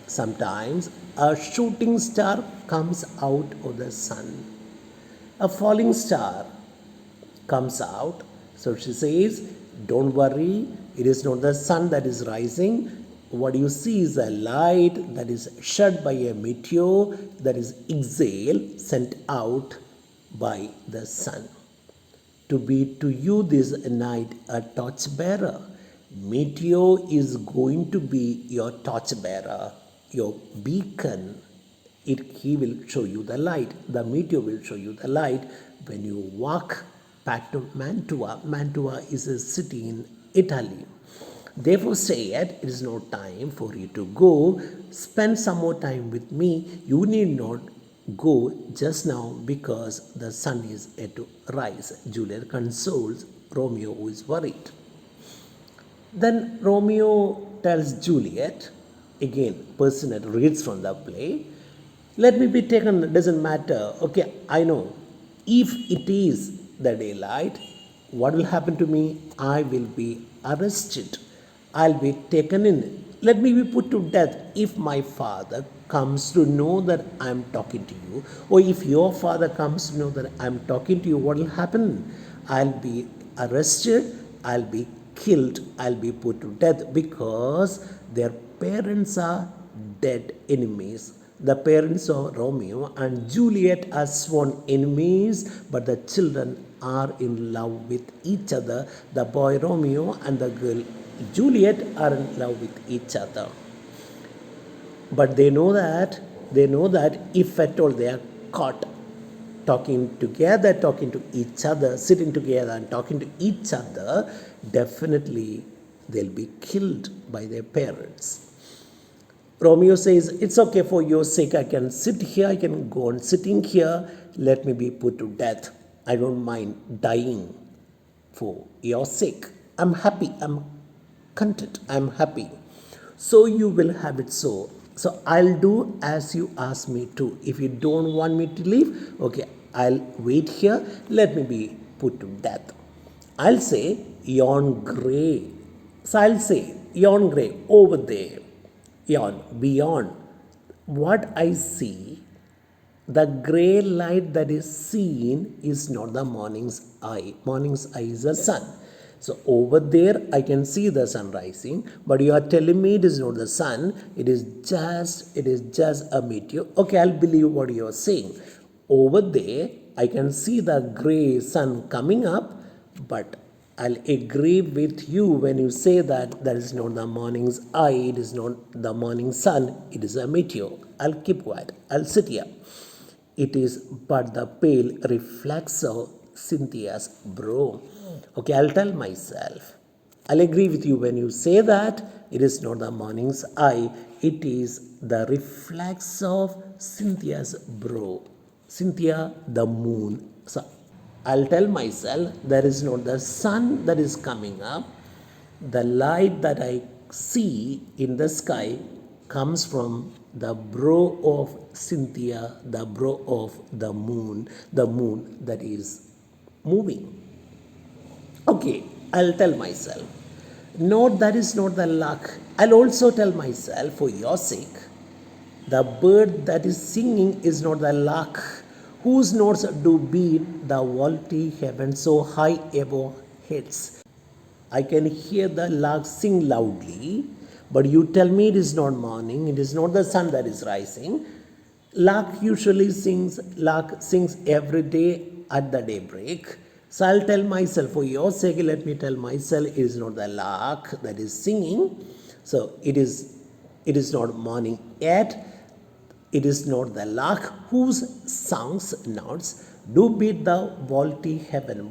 Sometimes a shooting star comes out of the sun. A falling star comes out. So she says, don't worry, it is not the sun that is rising. What you see is a light that is shed by a meteor that is exhaled, sent out by the sun. To be to you this night a torchbearer. Meteor is going to be your torchbearer, your beacon. He will show you the light. The meteor will show you the light when you walk back to Mantua. Mantua is a city in Italy. Therefore said, it is no time for you to go. Spend some more time with me. You need not go just now because the sun is yet to rise. Juliet consoles Romeo, who is worried. Then Romeo tells Juliet, again, person that reads from the play, let me be taken, doesn't matter. Okay, I know. If it is the daylight, what will happen to me? I will be arrested. I'll be taken in. Let me be put to death if my father comes to know that I'm talking to you, or if your father comes to know that I'm talking to you, what will happen? I'll be arrested, I'll be killed, I'll be put to death because their parents are dead enemies. The parents of Romeo and Juliet are sworn enemies, but the children are in love with each other. The boy Romeo and the girl Juliet are in love with each other. But they know that if at all they are caught talking together, talking to each other, sitting together and talking to each other, definitely they'll be killed by their parents. Romeo says, it's okay for your sake, I can sit here, I can go on sitting here, let me be put to death. I don't mind dying for your sake. I'm happy, I'm content, I'm happy. So you will have it so. So I'll do as you ask me to. If you don't want me to leave, okay, I'll wait here, let me be put to death. I'll say, yon grey. So I'll say, yon grey, over there. Yon, beyond. What I see, the grey light that is seen is not the morning's eye. Morning's eye is the sun. So over there I can see the sun rising, but you are telling me it is not the sun, it is just a meteor. Okay, I'll believe what you are saying. Over there I can see the grey sun coming up, but I'll agree with you when you say that is not the morning's eye, it is not the morning sun, it is a meteor. I'll keep quiet. I'll sit here. It is but the pale reflex of Cynthia's brow. Okay, I'll tell myself. I'll agree with you when you say that it is not the morning's eye, it is the reflex of Cynthia's brow. Cynthia, the moon. So I'll tell myself there is not the sun that is coming up. The light that I see in the sky comes from the brow of Cynthia, the brow of the moon that is moving. Okay, I'll tell myself. No, that is not the luck. I'll also tell myself, for your sake, the bird that is singing is not the lark, whose notes do beat the vaulty heaven so high above heads. I can hear the lark sing loudly, but you tell me it is not morning, it is not the sun that is rising. Lark sings every day at the daybreak. So I'll tell myself, for your sake, let me tell myself, it is not the lark that is singing. So it is not morning yet. It is not the lark whose songs notes do beat the vaulty heaven,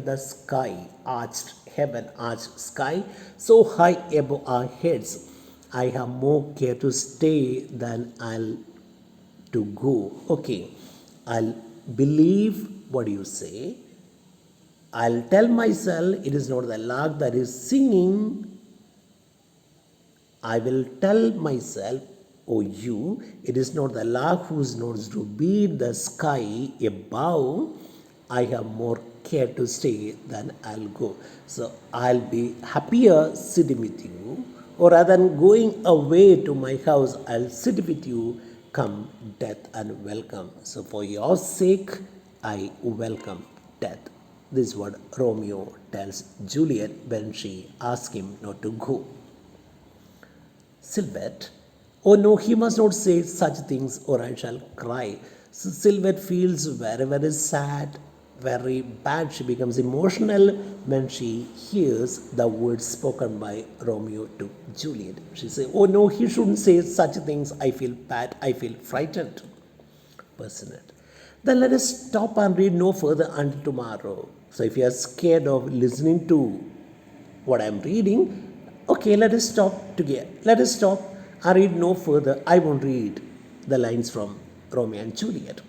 the sky, arched heaven, arched sky, so high above our heads. I have more care to stay than I'll to go. Okay, I'll believe what you say. I'll tell myself it is not the lark that is singing. I will tell myself, oh you, it is not the lark whose notes do beat the sky above. I have more care to stay than I'll go. So I'll be happier sitting with you Or rather than going away to my house, I'll sit with you, come death and welcome. So for your sake, I welcome death. This is what Romeo tells Juliet when she asks him not to go. Silhouette, oh no, he must not say such things or I shall cry. So Silhouette feels very, very sad, very bad. She becomes emotional when she hears the words spoken by Romeo to Juliet. She says, oh no, he shouldn't say such things. I feel bad, I feel frightened. Personate. Then let us stop and read no further until tomorrow. So if you are scared of listening to what I am reading, okay, let us stop together. Let us stop and read no further. I won't read the lines from Romeo and Juliet.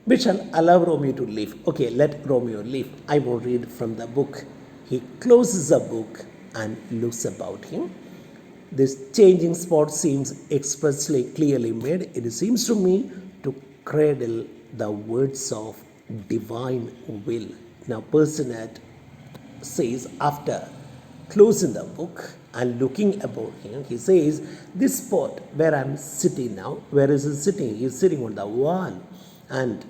We shall allow Romeo to leave. Okay, let Romeo leave. I won't read from the book. He closes the book and looks about him. This changing spot seems expressly clearly made. It seems to me to cradle the words of divine will. Now, Personate says after closing the book and looking about him, he says, this spot where I'm sitting now, where is he sitting? He's sitting on the wall. And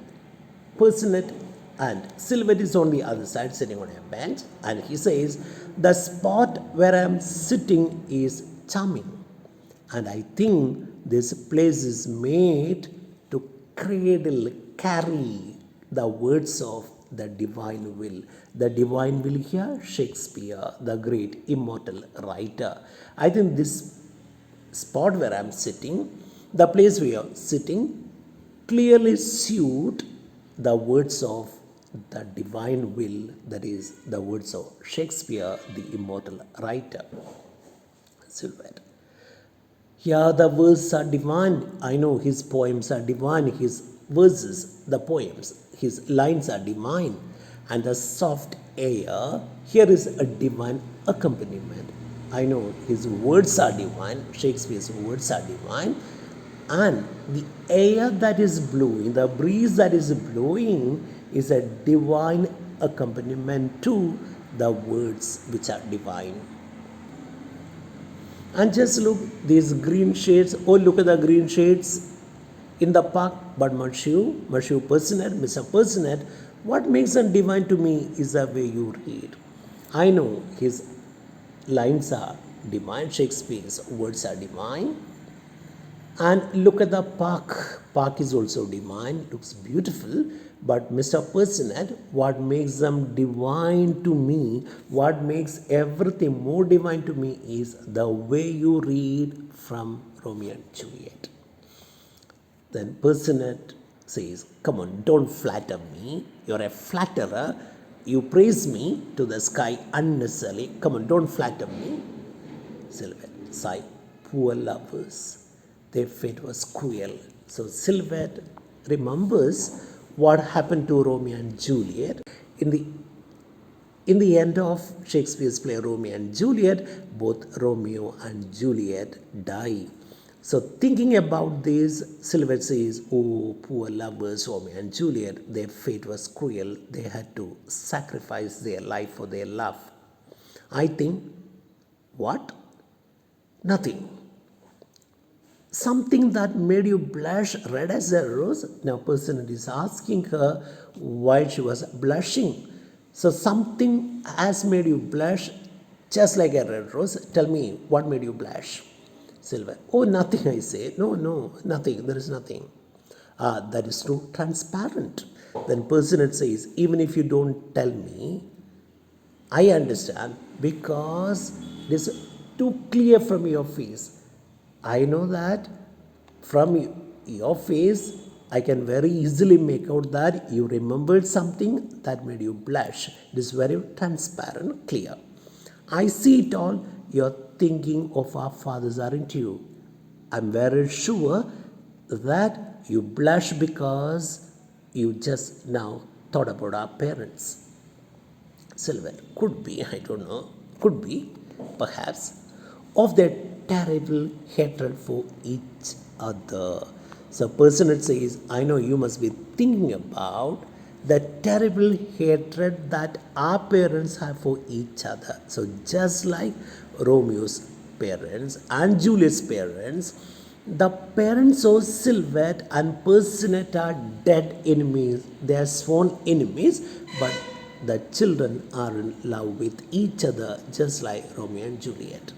Personate and Silhouette is on the other side sitting on a bench. And he says, the spot where I'm sitting is charming. And I think this place is made to cradle, carry the words of the divine will. The divine will here, Shakespeare, the great immortal writer. I think this spot where I'm sitting, the place where you're sitting, clearly suit the words of the divine will, that is, the words of Shakespeare, the immortal writer. Silhouette. Yeah, the verses are divine. I know his poems are divine. His verses, the poems, his lines are divine. And the soft air, here is a divine accompaniment. I know his words are divine. Shakespeare's words are divine. And the air that is blowing, the breeze that is blowing, is a divine accompaniment to the words which are divine. And just look, these green shades. Oh, look at the green shades in the park. But Monsieur Personate, Mr. Personate, what makes them divine to me is the way you read. I know his lines are divine, Shakespeare's words are divine. And look at the park. Park is also divine, looks beautiful. But Mr. Personate, what makes them divine to me, what makes everything more divine to me is the way you read from Romeo and Juliet. Then Personate says, come on, don't flatter me. You're a flatterer. You praise me to the sky unnecessarily. Come on, don't flatter me. Silhouette, sigh, poor lovers. Their fate was cruel. So Silhouette remembers what happened to Romeo and Juliet. In the end of Shakespeare's play Romeo and Juliet, both Romeo and Juliet die. So thinking about this, Silhouette says, oh, poor lovers, Romeo and Juliet, their fate was cruel. They had to sacrifice their life for their love. I think, what? Nothing. Something that made you blush red as a rose. Now Personate is asking her why she was blushing. So something has made you blush just like a red rose. Tell me, what made you blush? Silhouette, oh, nothing, I say. No, nothing. There is nothing. That is too transparent. Then Personate says, even if you don't tell me, I understand because it is too clear from your face. I know that from your face, I can very easily make out that you remembered something that made you blush. It is very transparent, clear. I see it all. You're thinking of our fathers, aren't you? I'm very sure that you blush because you just now thought about our parents. Silhouette, could be, I don't know, could be, perhaps, of their terrible hatred for each other. So Personate says, I know you must be thinking about the terrible hatred that our parents have for each other. So just like Romeo's parents and Juliet's parents. The parents of Sylvette and Percinet are dead enemies. They are sworn enemies, but the children are in love with each other, just like Romeo and Juliet.